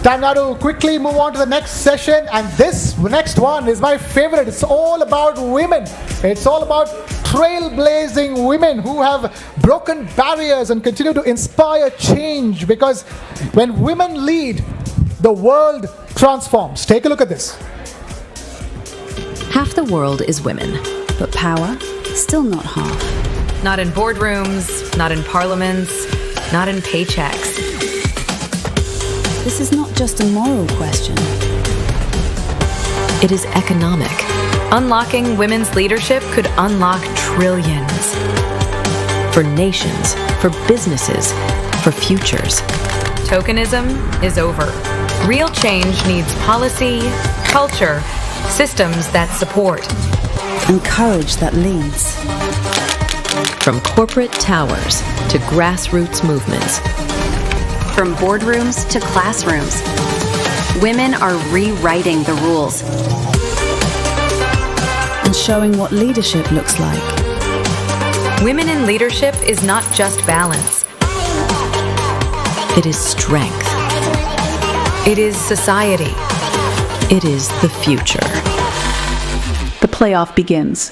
Time now to quickly move on to the next session, and this next one is my favorite. It's all about women. It's all about trailblazing women who have broken barriers and continue to inspire change, because when women lead, the world transforms. Take a look at this. Half the world is women, but power, still not half. Not in boardrooms, not in parliaments, not in paychecks. This is not just a moral question. It is economic. Unlocking women's leadership could unlock trillions. For nations, for businesses, for futures. Tokenism is over. Real change needs policy, culture, systems that support. And courage that leads. From corporate towers to grassroots movements. From boardrooms to classrooms, women are rewriting the rules. And showing what leadership looks like. Women in leadership is not just balance. It is strength. It is society. It is the future. The playoff begins.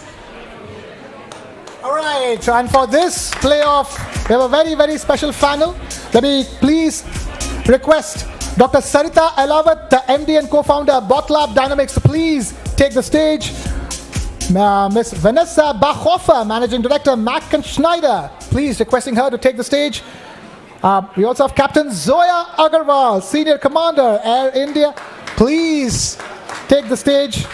All right, and for this playoff, we have a very, very special panel. Let me please request Dr. Sarita Elawat, the MD and co-founder of Botlab Dynamics, to please take the stage. Ms. Vanessa Bachhofer, Managing Director, Mack & Schneider, please requesting her to take the stage. We also have Captain Zoya Agarwal, Senior Commander, Air India. Please take the stage.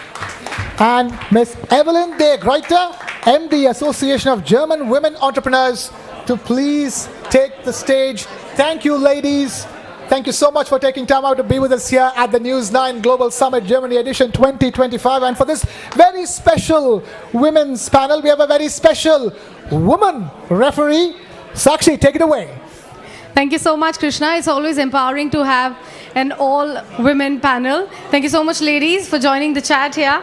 And Ms. Evelyn de Gruyter, MD, Association of German Women Entrepreneurs, to please take the stage. Thank you, ladies. Thank you so much for taking time out to be with us here at the News9 Global Summit Germany Edition 2025. And for this very special women's panel, we have a very special woman referee. Sakshi, take it away. Thank you so much, Krishna. It's always empowering to have an all-women panel. Thank you so much, ladies, for joining the chat here.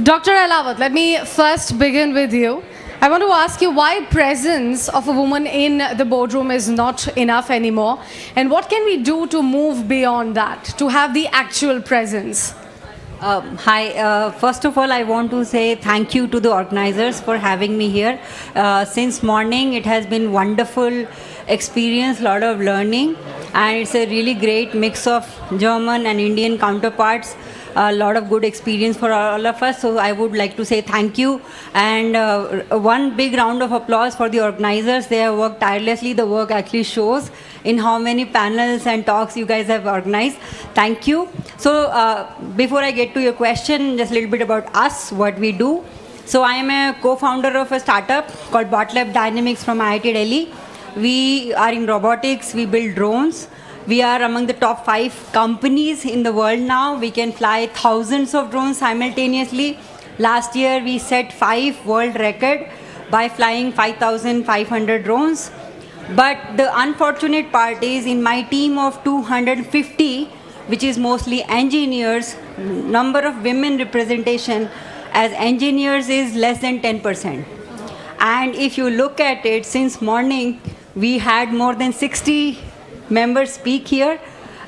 Dr. Elawat, let me first begin with you. I want to ask you why presence of a woman in the boardroom is not enough anymore, and what can we do to move beyond that, to have the actual presence? Hi, first of all, I want to say thank you to the organizers for having me here. Since morning, it has been wonderful experience, lot of learning, and it's a really great mix of German and Indian counterparts. A lot of good experience for all of us, so I would like to say thank you, and one big round of applause for the organizers. They have worked tirelessly. The work actually shows in how many panels and talks you guys have organized. Thank you. So before I get to your question, just a little bit about us, what we do. So I am a co-founder of a startup called Botlab Dynamics from IIT Delhi. We are in robotics. We build drones. We are among the top 5 companies in the world now. We can fly thousands of drones simultaneously. Last year, we set 5 world record by flying 5,500 drones. But the unfortunate part is, in my team of 250, which is mostly engineers, number of women representation as engineers is less than 10%. And if you look at it, since morning, we had more than 60 members speak here,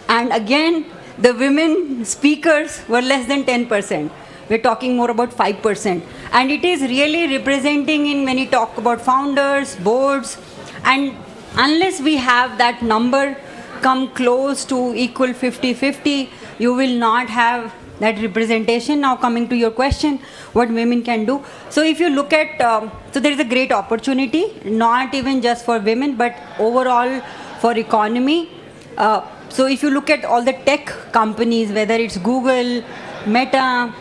and again the women speakers were less than 10%. We're talking more about 5%, and it is really representing in when you talk about founders, boards, and unless we have that number come close to equal 50-50, you will not have that representation. Now coming to your question, what women can do. So if you look at, so there is a great opportunity, not even just for women, but overall for economy. So if you look at all the tech companies, whether it's Google, Meta,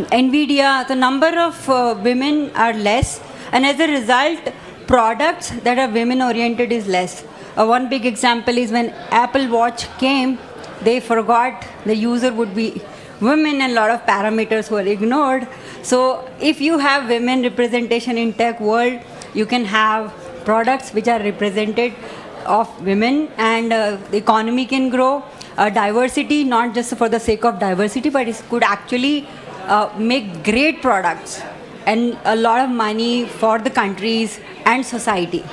Nvidia, the number of women are less, and as a result, products that are women oriented is less. One big example is when Apple Watch came, they forgot the user would be women, and a lot of parameters were ignored. So if you have women representation in tech world, you can have products which are represented of women, and the economy can grow. Diversity, not just for the sake of diversity, but it could actually make great products and a lot of money for the countries and society.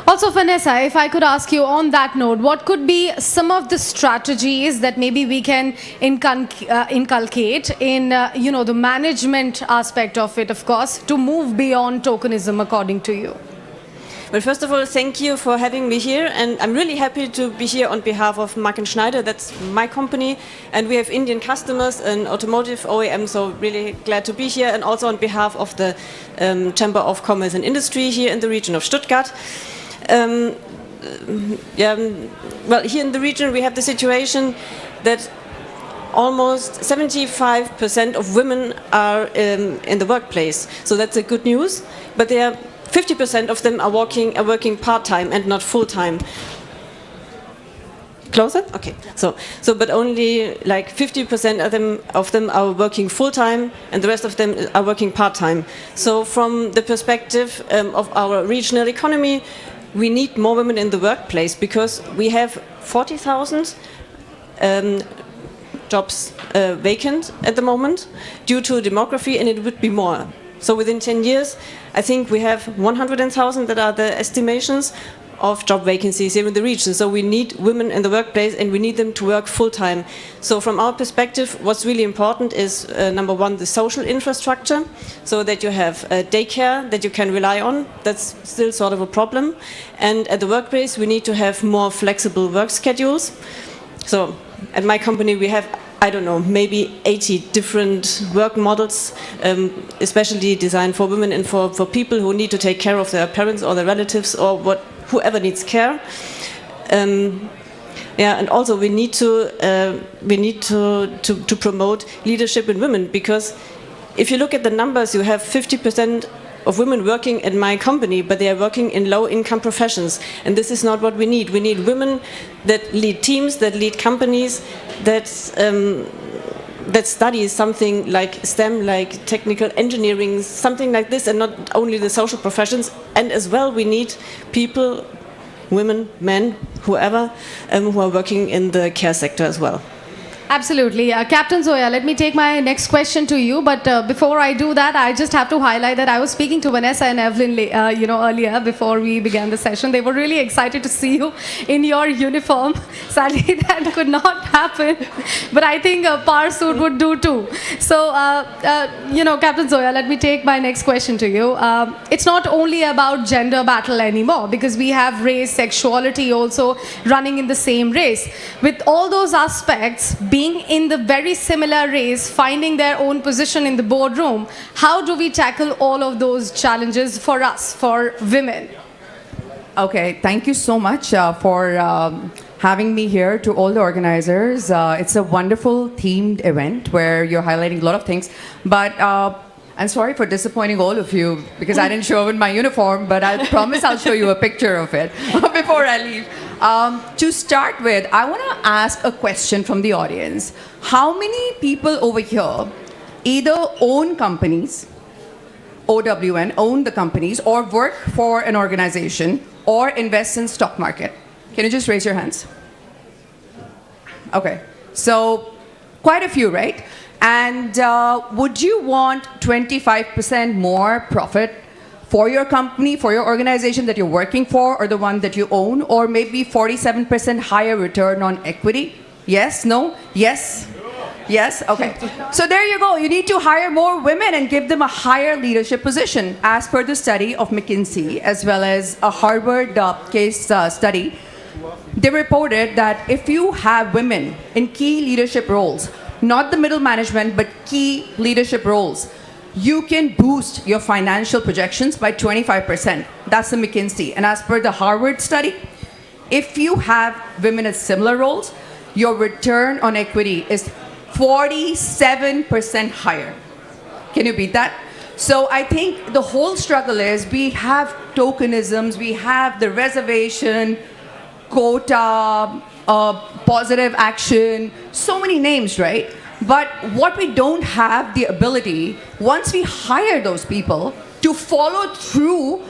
Also, Vanessa, if I could ask you on that note, what could be some of the strategies that maybe we can inculcate in, the management aspect of it, of course, to move beyond tokenism, according to you? Well, first of all, thank you for having me here, and I'm really happy to be here on behalf of Mark & Schneider. That's my company, and we have Indian customers and automotive OEM, so really glad to be here, and also on behalf of the Chamber of Commerce and Industry here in the region of Stuttgart. Well, here in the region we have the situation that almost 75% of women are in the workplace, so that's a good news, but they are 50% of them are working part-time and not full-time. Closer? Okay. So, but only like 50% of them are working full-time, and the rest of them are working part-time. So, from the perspective of our regional economy, we need more women in the workplace because we have 40,000 jobs vacant at the moment due to demography, and it would be more. So within 10 years, I think we have 100,000 that are the estimations of job vacancies here in the region. So we need women in the workplace, and we need them to work full-time. So from our perspective, what's really important is, number one, the social infrastructure, so that you have daycare that you can rely on. That's still sort of a problem. And at the workplace, we need to have more flexible work schedules. So at my company, we have, I don't know, maybe 80 different work models, especially designed for women and for people who need to take care of their parents or their relatives or whoever needs care. And also we need to promote leadership in women, because if you look at the numbers, you have 50% of women working in my company, but they are working in low-income professions, and this is not what we need. We need women that lead teams, that lead companies, that study something like STEM, like technical engineering, something like this, and not only the social professions. And as well, we need people, women, men, whoever, who are working in the care sector as well. Absolutely. Captain Zoya, let me take my next question to you. But before I do that, I just have to highlight that I was speaking to Vanessa and Evelyn, earlier before we began the session. They were really excited to see you in your uniform. Sadly, that could not happen. But I think a par suit would do too. So, Captain Zoya, let me take my next question to you. It's not only about gender battle anymore, because we have race, sexuality also running in the same race. With all those aspects being in the very similar race, finding their own position in the boardroom, how do we tackle all of those challenges for us, for women? Okay, thank you so much for having me here. To all the organizers, it's a wonderful themed event where you're highlighting a lot of things, but I'm sorry for disappointing all of you because I didn't show up in my uniform, but I promise I'll show you a picture of it before I leave. To start with, I want to ask a question from the audience. How many people over here either own companies, OWN, own the companies, or work for an organization, or invest in stock market? Can you just raise your hands? Okay, so quite a few, right? And would you want 25% more profit for your company, for your organization that you're working for, or the one that you own, or maybe 47% higher return on equity? Yes? No? Yes? Yes? Okay. So there you go. You need to hire more women and give them a higher leadership position. As per the study of McKinsey, as well as a Harvard case study, they reported that if you have women in key leadership roles, not the middle management, but key leadership roles, you can boost your financial projections by 25%. That's the McKinsey. And as per the Harvard study, if you have women in similar roles, your return on equity is 47% higher. Can you beat that? So I think the whole struggle is we have tokenisms, we have the reservation, quota, positive action, so many names, right? But what we don't have the ability, once we hire those people, to follow through,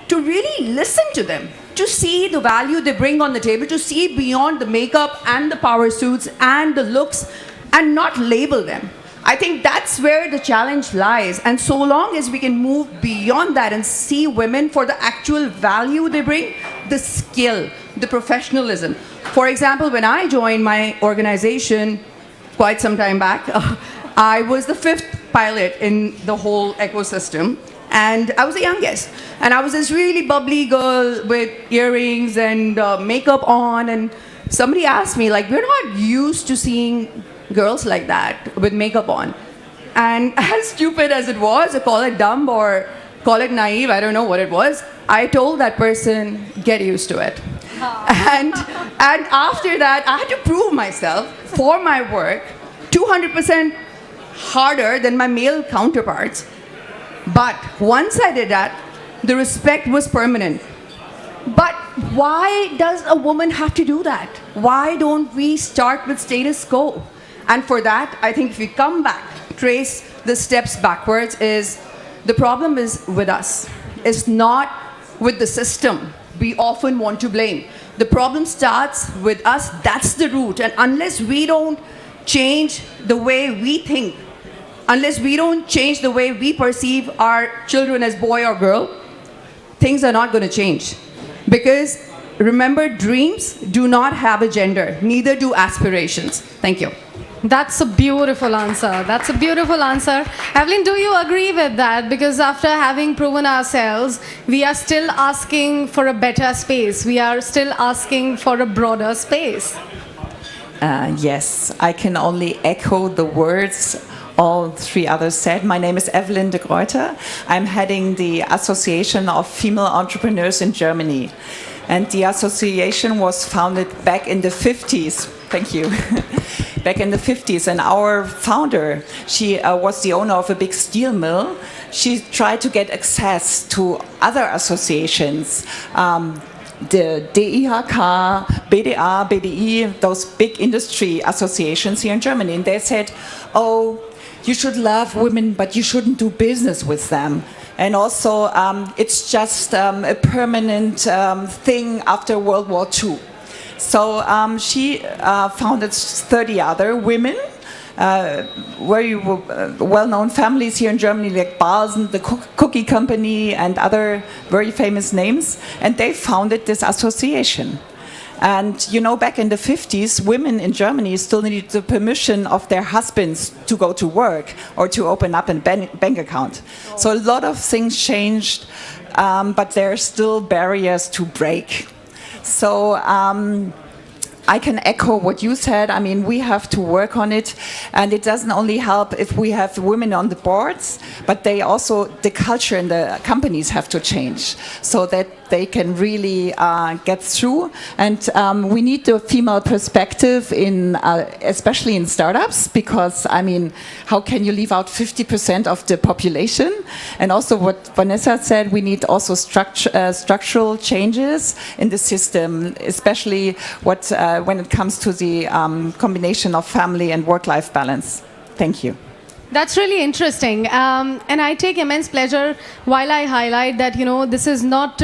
to really listen to them, to see the value they bring on the table, to see beyond the makeup and the power suits and the looks, and not label them. I think that's where the challenge lies. And so long as we can move beyond that and see women for the actual value they bring, the skill, the professionalism. For example, when I joined my organization quite some time back, I was the 5th pilot in the whole ecosystem. And I was the youngest. And I was this really bubbly girl with earrings and makeup on. And somebody asked me, like, we're not used to seeing girls like that with makeup on. And as stupid as it was, or call it dumb or call it naive, I don't know what it was, I told that person, get used to it. And after that, I had to prove myself for my work 200% harder than my male counterparts. But once I did that, the respect was permanent. But why does a woman have to do that? Why don't we start with status quo? And for that, I think if we come back, trace the steps backwards, is the problem is with us. It's not with the system. We often want to blame. The problem starts with us. That's the root. And unless we don't change the way we think, unless we don't change the way we perceive our children as boy or girl, things are not going to change. Because remember, dreams do not have a gender, neither do aspirations. Thank you. That's a beautiful answer. That's a beautiful answer. Evelyn, do you agree with that? Because after having proven ourselves, we are still asking for a better space. We are still asking for a broader space. Yes, I can only echo the words all three others said. My name is Evelyn de Gruyter. I'm heading the Association of Female Entrepreneurs in Germany. And the association was founded back in the 50s. Thank you. Back in the 50s. And our founder, she was the owner of a big steel mill. She tried to get access to other associations. The DIHK, BDA, BDI, those big industry associations here in Germany. And they said, oh, you should love women, but you shouldn't do business with them. And also, it's just a permanent thing after World War II. So she founded 30 other women, very well-known families here in Germany, like Balsen, the cookie company, and other very famous names. And they founded this association. And you know, back in the 50s, women in Germany still needed the permission of their husbands to go to work or to open up a bank account. So a lot of things changed, but there are still barriers to break. So I can echo what you said. I mean, we have to work on it, and it doesn't only help if we have women on the boards, but they also, the culture in the companies have to change so that they can really get through. And we need the female perspective in, especially in startups, because I mean, how can you leave out 50% of the population? And also what Vanessa said, we need also structural changes in the system, especially what when it comes to the combination of family and work-life balance. Thank you. That's really interesting. And I take immense pleasure while I highlight that, you know, this is not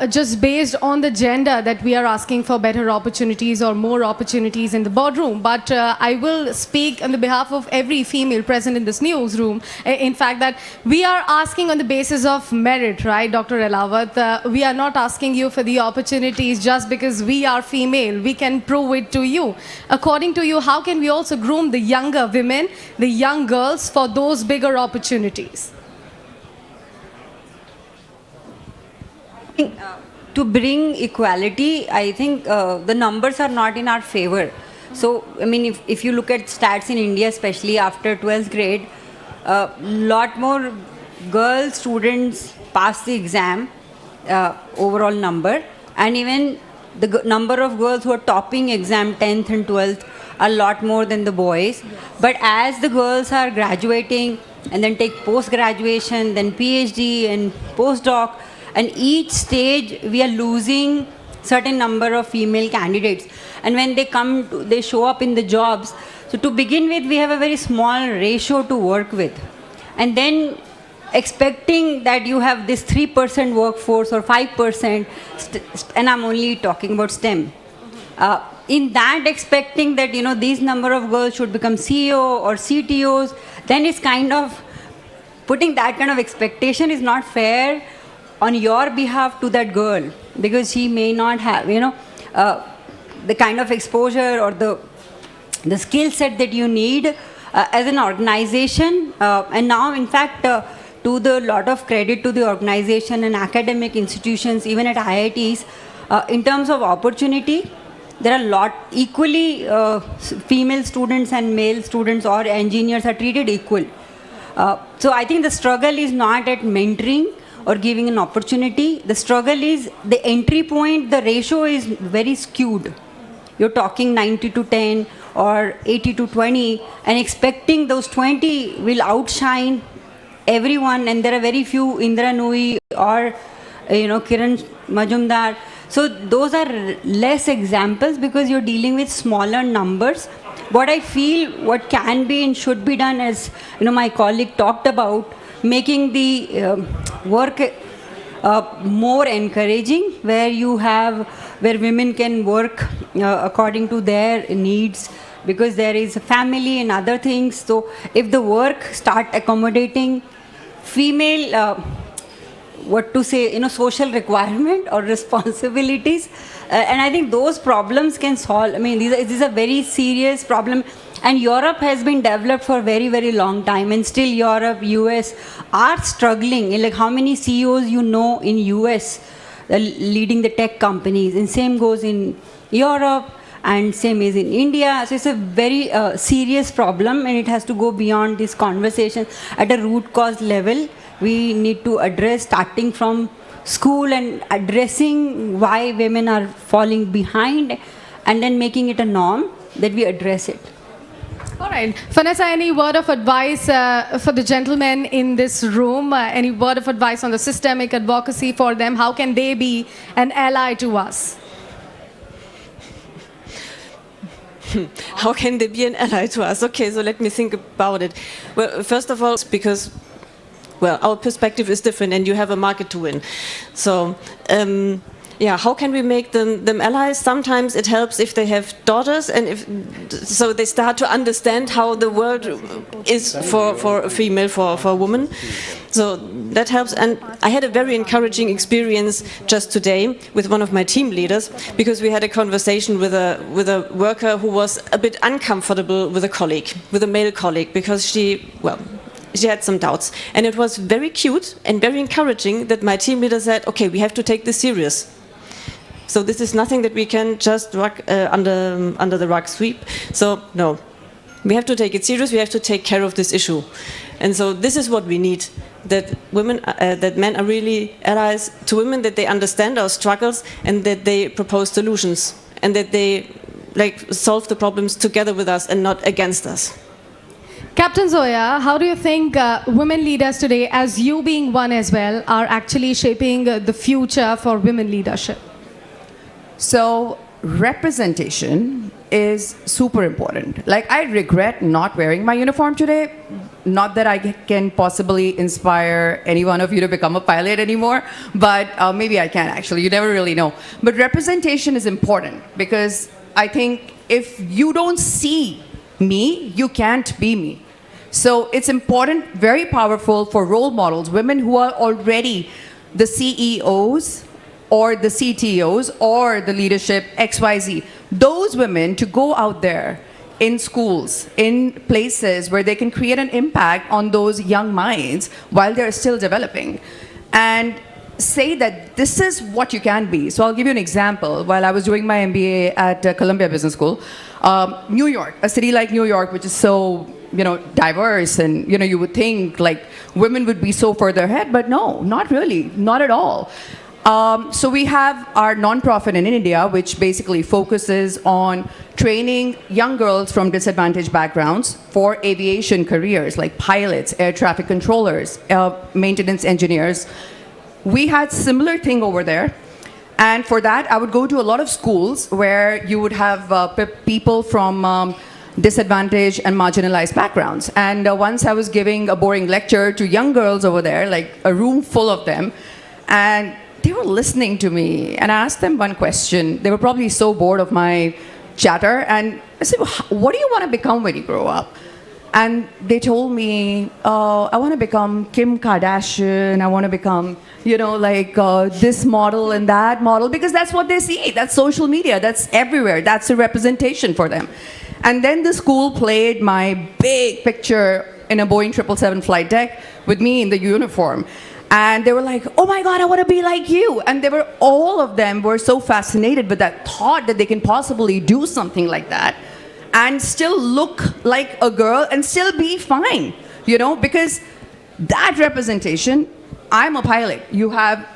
just based on the gender that we are asking for better opportunities or more opportunities in the boardroom, but I will speak on the behalf of every female present in this newsroom. In fact, that we are asking on the basis of merit, right, Dr. Elawat? We are not asking you for the opportunities just because we are female. We can prove it to you. According to you, how can we also groom the younger women, the young girls for those bigger opportunities? To bring equality, I think the numbers are not in our favor. So, I mean, if you look at stats in India, especially after 12th grade, a lot more girl students pass the exam, overall number, and even the number of girls who are topping exam 10th and 12th a lot more than the boys. But as the girls are graduating and then take post-graduation, then PhD and postdoc, and each stage we are losing certain number of female candidates. And when they come, they show up in the jobs. So to begin with, we have a very small ratio to work with. And then expecting that you have this 3% workforce or 5%, and I'm only talking about STEM. in that expecting that, these number of girls should become CEO or CTOs, then it's kind of putting that kind of expectation is not fair on your behalf to that girl, because she may not have, the kind of exposure or the skill set that you need as an organization. And now, in fact, to the lot of credit to the organization and academic institutions, even at IITs, in terms of opportunity, there are a lot equally female students and male students or engineers are treated equal. So I think the struggle is not at mentoring or giving an opportunity. The struggle is the entry point, the ratio is very skewed. You're talking 90 to 10 or 80 to 20 and expecting those 20 will outshine everyone, and there are very few Indra Nui or Kiran Majumdar. So those are less examples because you're dealing with smaller numbers. What I feel what can be and should be done, as my colleague talked about, making the work more encouraging, where women can work according to their needs, because there is a family and other things. So if the work start accommodating female social requirement or responsibilities, and I think those problems can solve. I mean, this is a very serious problem, and Europe has been developed for a very, very long time, and still Europe, US are struggling. Like how many CEOs in US leading the tech companies, and same goes in Europe, and same is in India. So it's a very serious problem, and it has to go beyond this conversation at a root cause level. We need to address, starting from school and addressing why women are falling behind, and then making it a norm that we address it. All right. Vanessa, any word of advice for the gentlemen in this room? Any word of advice on the systemic advocacy for them? How can they be an ally to us? How can they be an ally to us? Okay, so let me think about it. Well, first of all, it's because our perspective is different, and you have a market to win. So, how can we make them allies? Sometimes it helps if they have daughters, and so they start to understand how the world is for a female, for a woman. So that helps. And I had a very encouraging experience just today with one of my team leaders, because we had a conversation with a worker who was a bit uncomfortable with a male colleague, because she had some doubts. And it was very cute and very encouraging that my team leader said, okay, we have to take this serious. So this is nothing that we can just under the rug sweep. So no, we have to take it serious. We have to take care of this issue. And so this is what we need, that men are really allies to women, that they understand our struggles, and that they propose solutions, and that they solve the problems together with us and not against us. Captain Zoya, how do you think women leaders today, as you being one as well, are actually shaping the future for women leadership? So representation is super important. I regret not wearing my uniform today. Not that I can possibly inspire any one of you to become a pilot anymore, but maybe I can actually. You never really know. But representation is important, because I think if you don't see me, you can't be me. So it's important, very powerful for role models, women who are already the CEOs or the CTOs or the leadership XYZ. Those women to go out there in schools, in places where they can create an impact on those young minds while they're still developing, and say that this is what you can be. So I'll give you an example. While I was doing my MBA at Columbia Business School, New York, a city like New York, which is so diverse, and you would think women would be so further ahead, but no, not really, not at all. So we have our nonprofit in India, which basically focuses on training young girls from disadvantaged backgrounds for aviation careers, like pilots, air traffic controllers, maintenance engineers. We had similar thing over there. And for that, I would go to a lot of schools where you would have people from disadvantaged and marginalized backgrounds. And once I was giving a boring lecture to young girls over there, a room full of them, and they were listening to me. And I asked them one question. They were probably so bored of my chatter, and I said, what do you want to become when you grow up? And they told me, I want to become Kim Kardashian, I want to become, this model and that model, because that's what they see. That's social media, that's everywhere, that's a representation for them. And then the school played my big picture in a Boeing 777 flight deck with me in the uniform. And they were like, oh my God, I want to be like you. And all of them were so fascinated with that thought that they can possibly do something like that and still look like a girl and still be fine, because that representation, I'm a pilot. You have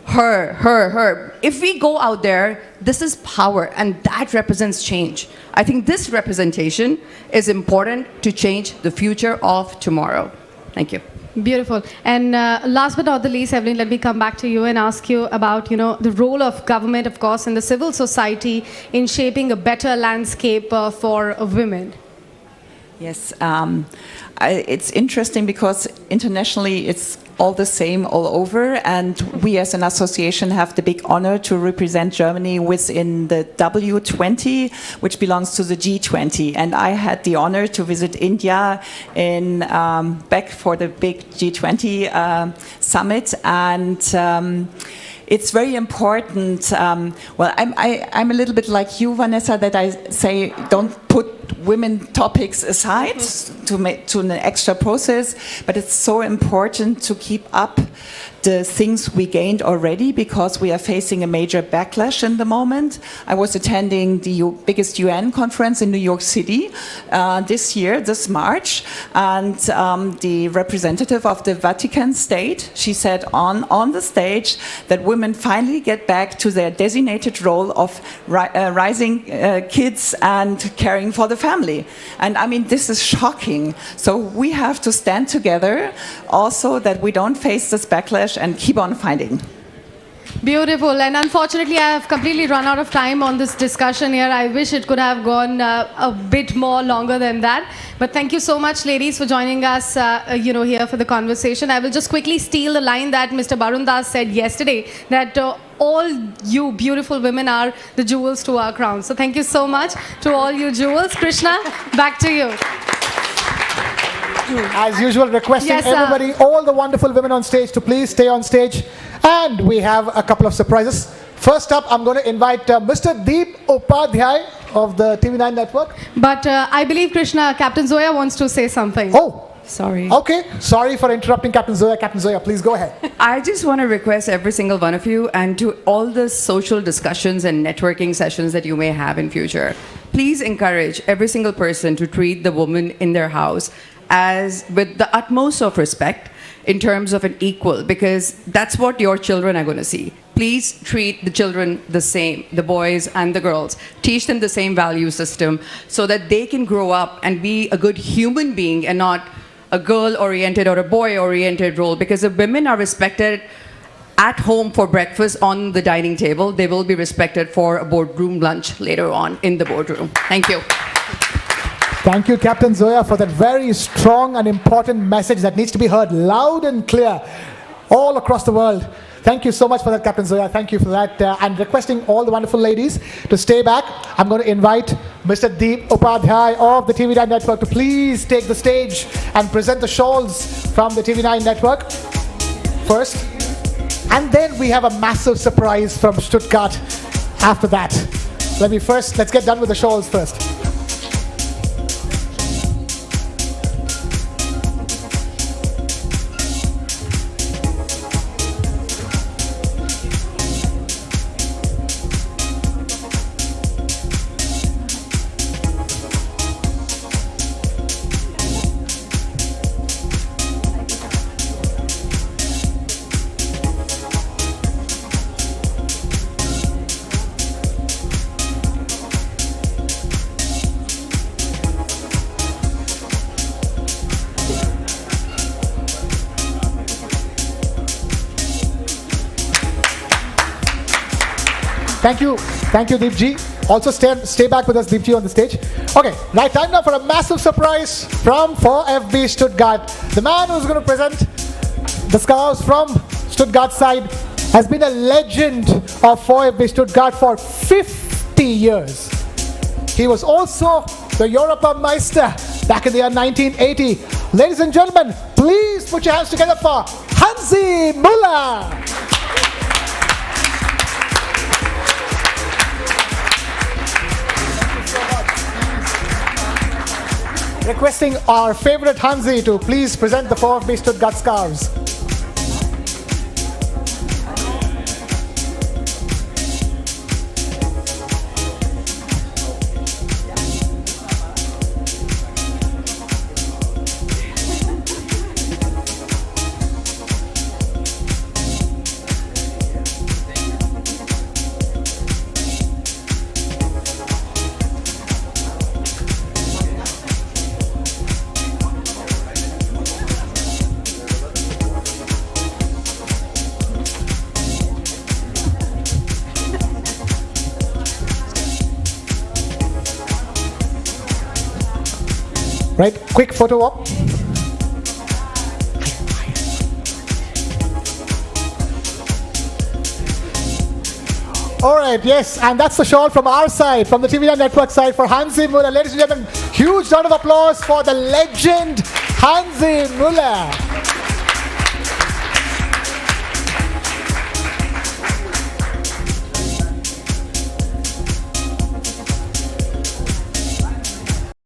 her. If we go out there, this is power, and that represents change. I think this representation is important to change the future of tomorrow. Thank you. Beautiful. And last but not the least, Evelyn, let me come back to you and ask you about, the role of government, of course, and the civil society in shaping a better landscape for women. Yes, it's interesting because internationally it's all the same all over, and we as an association have the big honor to represent Germany within the W20, which belongs to the G20. And I had the honor to visit India in back for the big G20 summit, and it's very important. Well, I'm a little bit like you, Vanessa, that I say don't put women topics aside to an extra process, but it's so important to keep up the things we gained already, because we are facing a major backlash in the moment. I was attending the biggest UN conference in New York City this March, and the representative of the Vatican State, she said on the stage that women finally get back to their designated role of raising kids and caring for the family. And I mean, this is shocking. So we have to stand together also, that we don't face this backlash and keep on fighting. Beautiful. And unfortunately, I have completely run out of time on this discussion here. I wish it could have gone a bit more longer than that. But thank you so much, ladies, for joining us here for the conversation. I will just quickly steal the line that Mr. Barun Das said yesterday, that all you beautiful women are the jewels to our crown. So thank you so much to all you jewels. Krishna, back to you. As usual, requesting everybody, all the wonderful women on stage, to please stay on stage. And we have a couple of surprises. First up, I'm going to invite Mr. Deep Upadhyay of the TV9 network. But I believe, Krishna, Captain Zoya wants to say something. Oh, sorry. Okay, sorry for interrupting Captain Zoya. Captain Zoya, please go ahead. I just want to request every single one of you, and to all the social discussions and networking sessions that you may have in future, please encourage every single person to treat the woman in their house as with the utmost of respect, in terms of an equal, because that's what your children are going to see. Please treat the children the same, the boys and the girls. Teach them the same value system so that they can grow up and be a good human being and not a girl-oriented or a boy-oriented role. Because if women are respected at home for breakfast on the dining table, they will be respected for a boardroom lunch later on in the boardroom. Thank you. Thank you, Captain Zoya, for that very strong and important message that needs to be heard loud and clear all across the world. Thank you so much for that, Captain Zoya. Thank you for that. And requesting all the wonderful ladies to stay back. I'm going to invite Mr. Deep Upadhyay of the TV9 network to please take the stage and present the shawls from the TV9 network first. And then we have a massive surprise from Stuttgart after that. Let's get done with the shawls first. Thank you, Deepji. Also stay back with us, Deepji, on the stage. Okay, right time now for a massive surprise from 4FB Stuttgart. The man who's going to present the scarves from Stuttgart side has been a legend of 4FB Stuttgart for 50 years. He was also the Europameister back in the year 1980. Ladies and gentlemen, please put your hands together for Hansi Müller. Requesting our favorite Hansi to please present the 4FB Stuttgart scarves. Right, quick photo op. All right, yes, and that's the shawl from our side, from the TV9 network side for Hansi Müller. Ladies and gentlemen, huge round of applause for the legend Hansi Müller.